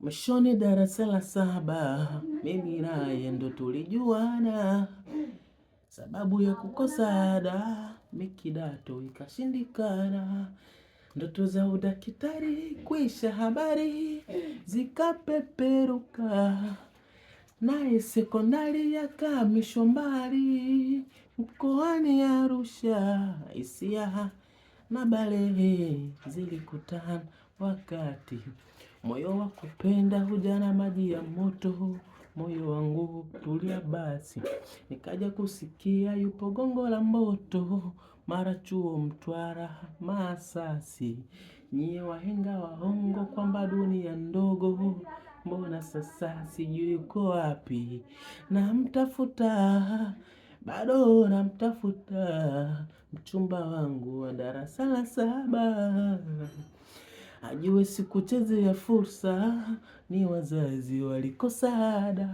Mwishoni darasa la saba, mimi naye ndo tulijuana. Sababu ya kukosa ada, mikidato ikashindikana. Ndoto za udakitari kuisha habari zikapeperuka. Naye sekondari yakamishwa mbali, mkoani Arusha, Hisia na Balehe zilikutana wakati moyo wa kupenda huja na maji ya moto. Moyo wangu tulia basi, nikaja kusikia yupo Gongo la Mboto, mara chuo Mtwara Masasi. Nyie wahenga waongo kwamba dunia ndogo, mbona sasa sijui yuko wapi. Namtafuta, bado namtafuta, mchumba wangu wa darasa la saba. Ajue sikuchezea fursa, ni wazazi walikosa ada.